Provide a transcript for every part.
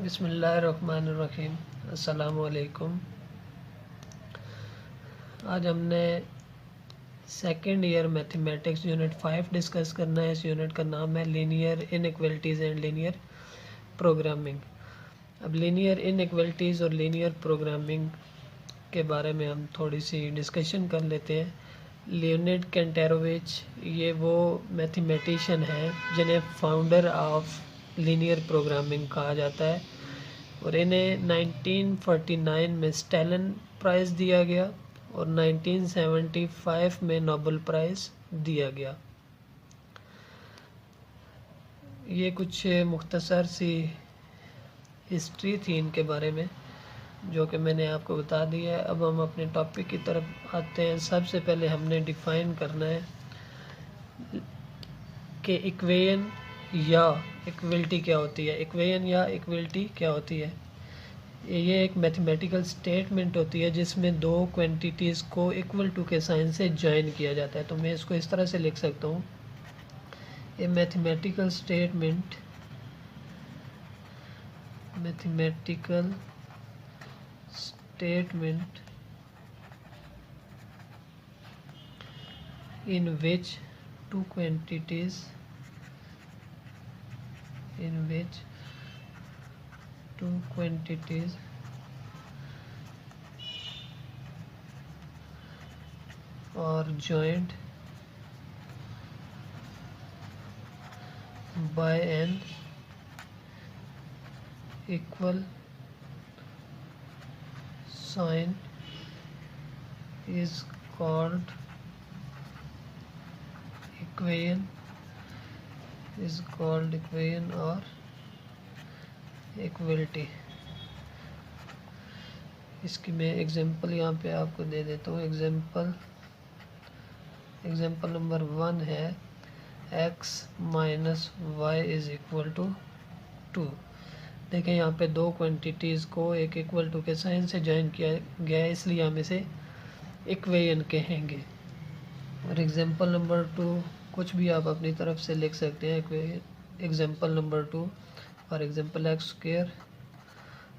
बिस्मिल्लाहिर्रहमानिर्रहीम। अस्सलामुअलैकुम। आज हमने second year mathematics unit 5 discuss करना है। इस यूनिट का नाम है linear inequalities and linear programming. अब लीनियर इनइक्वलिटीज़ और लीनियर प्रोग्रामिंग के बारे में हम थोड़ी सी डिस्कशन कर लेते हैं। लियोनिड कैंटेरोविच ये वो मैथमेटिशियन हैं जिन्हें फाउंडर ऑफ लीनियर प्रोग्रामिंग कहा जाता है और इन्हें 1949 में स्टैलिन प्राइज़ दिया गया और 1975 में नोबेल प्राइज़ दिया गया। ये कुछ मुख्तसर सी हिस्ट्री थी इनके बारे में जो कि मैंने आपको बता दी है। अब हम अपने टॉपिक की तरफ आते हैं। सबसे पहले हमने डिफ़ाइन करना है कि इक्वेशन या इक्वलिटी क्या होती है। इक्वेशन या इक्वलिटी क्या होती है? ये एक मैथमेटिकल स्टेटमेंट होती है जिसमें दो क्वांटिटीज़ को इक्वल टू के साइन से जॉइन किया जाता है। तो मैं इसको इस तरह से लिख सकता हूँ, ए mathematical statement in which two quantities are joined by an equal sign is called equation or equality. इसकी मैं एग्जांपल यहाँ पे आपको दे देता हूँ। एग्जांपल नंबर 1 है x minus Y is equal to 2। देखें यहाँ पे दो क्वांटिटीज़ को एक इक्वल टू के साइन से ज्वाइन किया गया है, इसलिए हम इसे इक्वेशन कहेंगे। और एग्जांपल नंबर 2 कुछ भी आप अपनी तरफ से लिख सकते हैं। Example number 2 for example X square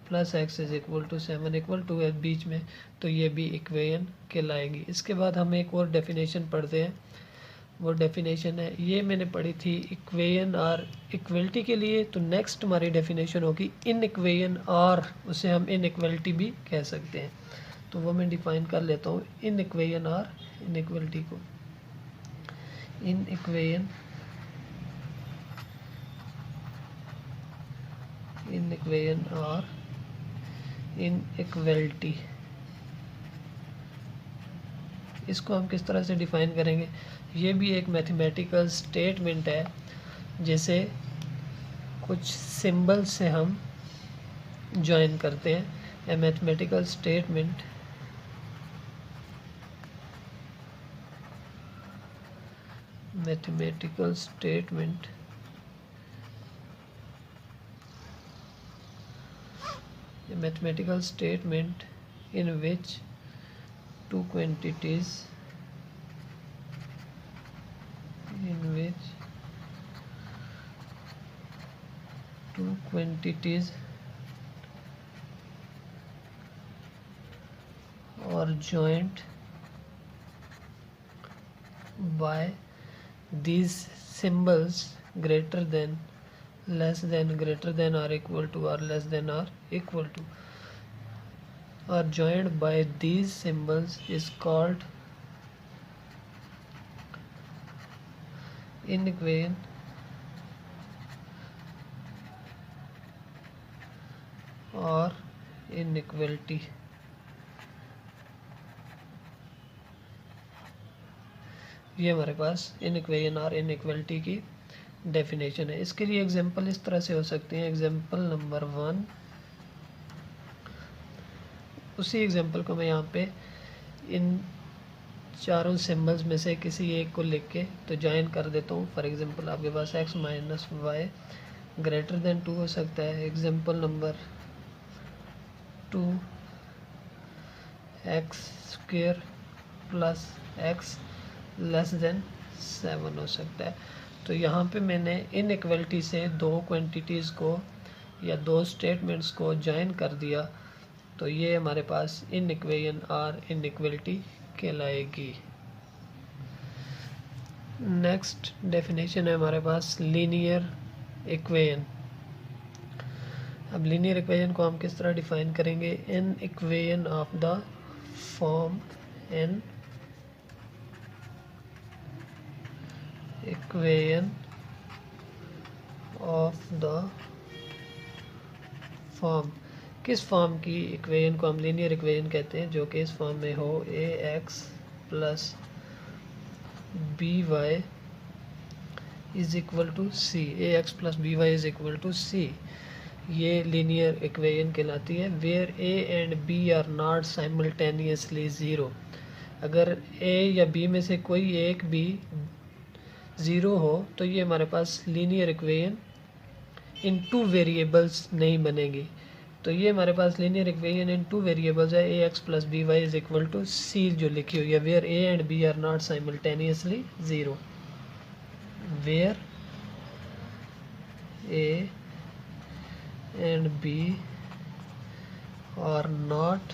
plus X is equal to 7 equal to है बीच में, तो ये भी इक्वेशन कहलाएगी। इसके बाद हम एक और डेफिनेशन पढ़ते हैं। वो डेफिनेशन है, ये मैंने पढ़ी थी इक्वेशन और इक्वलिटी के लिए। तो नेक्स्ट हमारी डेफिनेशन होगी इन इक्वेशन और, उसे हम इन इक्वलिटी भी कह सकते हैं। तो वो मैं डिफाइन कर लेता हूँ इन इक्वेशन और इन इक्वलिटी को। इन इक्वेशन और इन इक्वलिटी, इसको हम किस तरह से डिफाइन करेंगे? ये भी एक मैथमेटिकल स्टेटमेंट है जिसे कुछ सिंबल से हम ज्वाइन करते हैं। ए mathematical statement in which two quantities are joined by these symbols greater than, less than, greater than or equal to, or less than or equal to, are joined by these symbols is called inequation or inequality। ये हमारे पास inequation और inequality की definition है। इसके लिए example इस तरह से हो सकते हैं। एग्जांपल नंबर 1, उसी एग्जांपल को मैं यहाँ पे इन चारों सिंबल्स में से किसी एक को लिख के तो ज्वाइन कर देता हूँ। फॉर एग्जांपल आपके पास x minus Y greater than 2 हो सकता है। Example number 2 X square plus X less than 7 हो सकता है। तो यहाँ पे मैंने इनइक्वलिटी से दो क्वांटिटीज़ को या दो स्टेटमेंट्स को जॉइन कर दिया तो ये हमारे पास इनइक्वेशन और इनइक्वलिटी कहलाएगी। नेक्स्ट डेफिनेशन है हमारे पास लीनियर इक्वेशन। अब लीनियर इक्वेशन को हम किस तरह डिफाइन करेंगे? An equation of the form an equation of the form, किस फॉर्म की इक्वेशन को हम लीनियर इक्वेशन कहते हैं? जो कि इस फॉर्म में हो A X plus B Y is equal to C, A X plus B Y is equal to C, ये लीनियर इक्वेशन कहलाती है। Where A and B are not simultaneously zero, अगर ए या बी में से कोई एक भी ज़ीरो हो तो ये हमारे पास linear equation in two variables नहीं बनेगी। तो ये हमारे पास linear equation in two variables है, A X plus B Y is equal to C जो लिखी हुई है, where A and B are not simultaneously zero, where A and B are not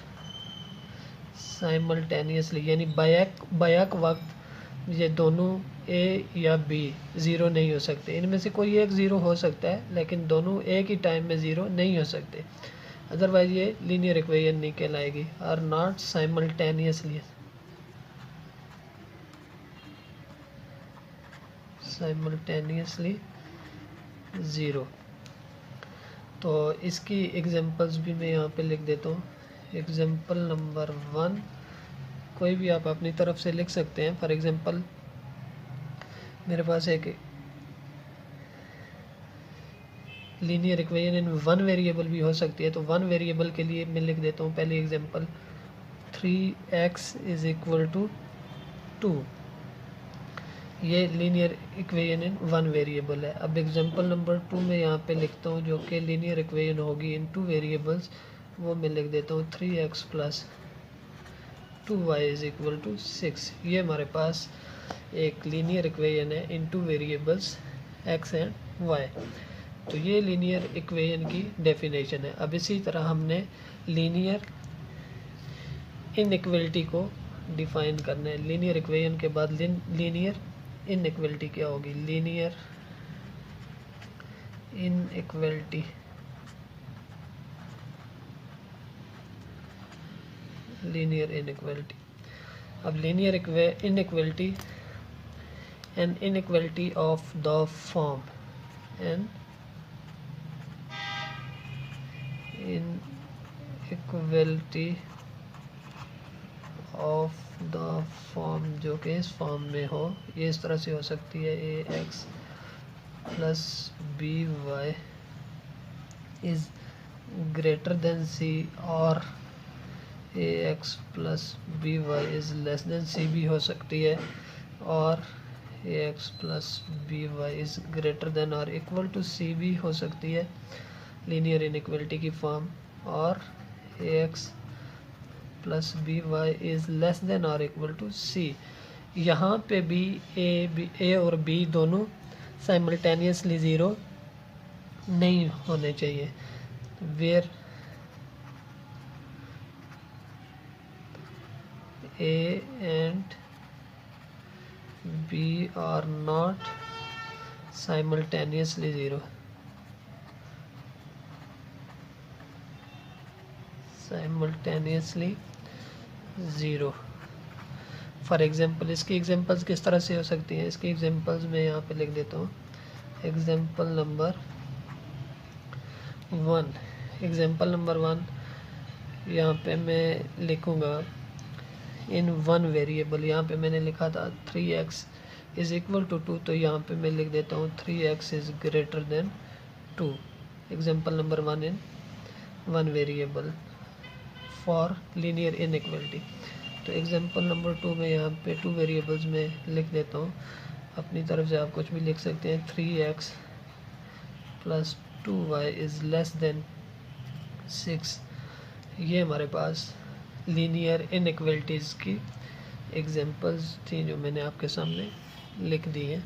simultaneously, यानी बैक वक्त ये दोनों ए या बी ज़ीरो नहीं हो सकते। इनमें से कोई एक ज़ीरो हो सकता है लेकिन दोनों एक ही टाइम में ज़ीरो नहीं हो सकते, अदरवाइज ये लीनियर इक्वेशन नहीं कहलाएगी। Are not simultaneously zero. तो इसकी एग्जांपल्स भी मैं यहाँ पे लिख देता हूँ। एग्जांपल नंबर 1 कोई भी आप अपनी तरफ से लिख सकते हैं। फॉर एग्जांपल मेरे पास एक linear equation in one variable भी हो सकती है, तो वन वेरिएबल के लिए मैं लिख देता हूँ पहले example 3x is equal to 2, ये linear equation in one variable है। अब एग्जांपल नंबर 2 में यहाँ पे लिखता हूँ जो कि लीनियर इक्वेशन होगी इन टू वेरिएबल्स, वो मैं लिख देता हूँ 3x plus 2y is equal to 6। ये हमारे पास एक लीनियर इक्वेशन है in two variables x and y। तो ये लीनियर इक्वेशन की डेफिनेशन है। अब इसी तरह हमने लीनियर इनइक्वलिटी को डिफाइन करना है। लीनियर इक्वेशन के बाद लीनियर इनइक्वलिटी क्या होगी? Linear inequality, linear inequality. अब linear inequality an inequality of the form, an inequality of the form, जो कि इस फॉर्म में हो, ये इस तरह से हो सकती है A X plus B Y is greater than C, और A X plus B Y is less than C भी हो सकती है, और ax plus B Y is greater than और इक्वल टू सी भी हो सकती है लीनियर इनइक्वलिटी की फॉर्म, और ax plus B Y is less than और इक्वल टू सी। यहाँ पे भी ए और बी दोनों साइमल्टेनियसली ज़ीरो नहीं होने चाहिए। Where A and B are not simultaneously zero, simultaneously zero. For example इसकी एग्जांपल्स किस तरह से हो सकती हैं? इसकी एग्जांपल्स मैं यहाँ पे लिख देता हूँ। एग्जांपल नंबर 1, एग्जांपल नंबर 1 यहाँ पे मैं लिखूँगा इन वन वेरिएबल। यहाँ पे मैंने लिखा था 3x इज इक्वल टू 2, तो यहाँ पे मैं लिख देता हूँ 3x is greater than 2। Example number 1 in one variable for linear inequality. तो एग्जांपल नंबर 2 में यहाँ पे 2 वेरिएबल्स में लिख देता हूँ। अपनी तरफ से आप कुछ भी लिख सकते हैं। 3x plus 2y is less then 6, ये हमारे पास लीनियर इनइक्वलिटीज़ की एग्जांपल्स थी जो मैंने आपके सामने लिख दी हैं।